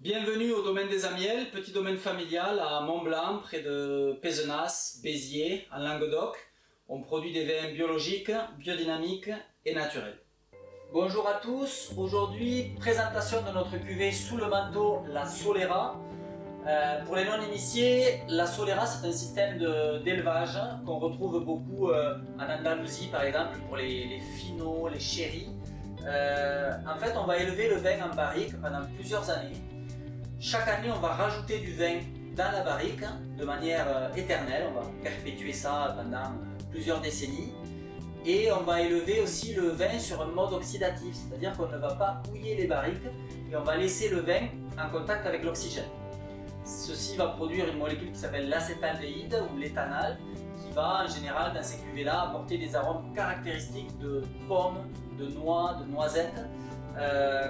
Bienvenue au domaine des Amiels, petit domaine familial à Mont-Blanc, près de Pézenas, Béziers, en Languedoc. On produit des vins biologiques, biodynamiques et naturels. Bonjour à tous, aujourd'hui présentation de notre cuvée sous le manteau, la Solera. Pour les non-initiés, la Solera c'est un système d'élevage qu'on retrouve beaucoup en Andalousie par exemple pour les finos, les sherry. En fait on va élever le vin en barrique pendant plusieurs années. Chaque année, on va rajouter du vin dans la barrique de manière éternelle. On va perpétuer ça pendant plusieurs décennies. Et on va élever aussi le vin sur un mode oxydatif, c'est-à-dire qu'on ne va pas houiller les barriques et on va laisser le vin en contact avec l'oxygène. Ceci va produire une molécule qui s'appelle l'acétaldéhyde ou l'éthanal, qui va en général dans ces cuvées-là apporter des arômes caractéristiques de pommes, de noix, de noisettes,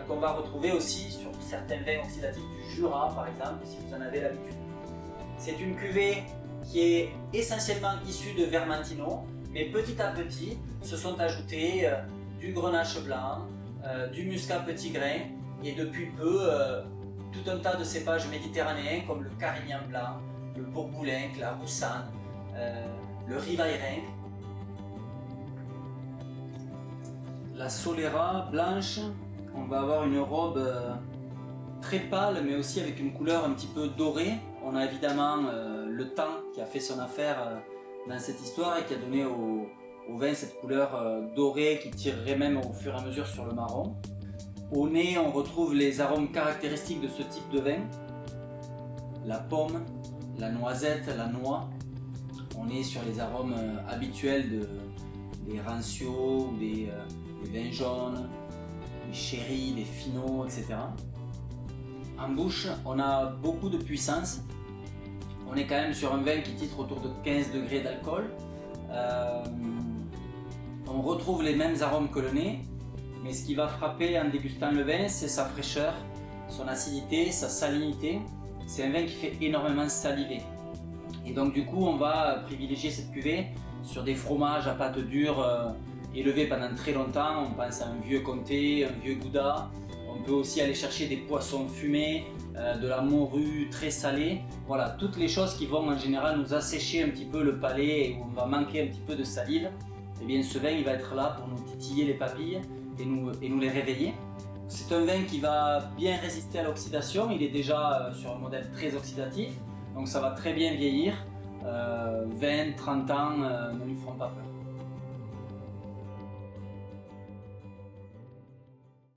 qu'on va retrouver aussi sur certains vins oxydatifs du Jura par exemple, si vous en avez l'habitude. C'est une cuvée qui est essentiellement issue de Vermentino, mais petit à petit se sont ajoutés du Grenache blanc, du Muscat petit grain et depuis peu tout un tas de cépages méditerranéens comme le Carignan blanc, le Bourboulin, la Roussanne, le Rivaillerin. La Solera blanche, on va avoir une robe très pâle mais aussi avec une couleur un petit peu dorée. On a évidemment le temps qui a fait son affaire dans cette histoire et qui a donné au vin cette couleur dorée qui tirerait même au fur et à mesure sur le marron. Au nez, on retrouve les arômes caractéristiques de ce type de vin. La pomme, la noisette, la noix. On est sur les arômes habituels des rancios, des vins jaunes, des sherry, des finos, etc. En bouche, on a beaucoup de puissance. On est quand même sur un vin qui titre autour de 15 degrés d'alcool. On retrouve les mêmes arômes que le nez, mais ce qui va frapper en dégustant le vin, c'est sa fraîcheur, son acidité, sa salinité. C'est un vin qui fait énormément saliver. Et donc du coup, on va privilégier cette cuvée sur des fromages à pâte dure élevés pendant très longtemps. On pense à un vieux comté, un vieux gouda. On peut aussi aller chercher des poissons fumés, de la morue très salée. Voilà, toutes les choses qui vont en général nous assécher un petit peu le palais et où on va manquer un petit peu de salive. Et bien ce vin il va être là pour nous titiller les papilles et nous les réveiller. C'est un vin qui va bien résister à l'oxydation. Il est déjà sur un modèle très oxydatif, donc ça va très bien vieillir. 20-30 ans ne lui feront pas peur.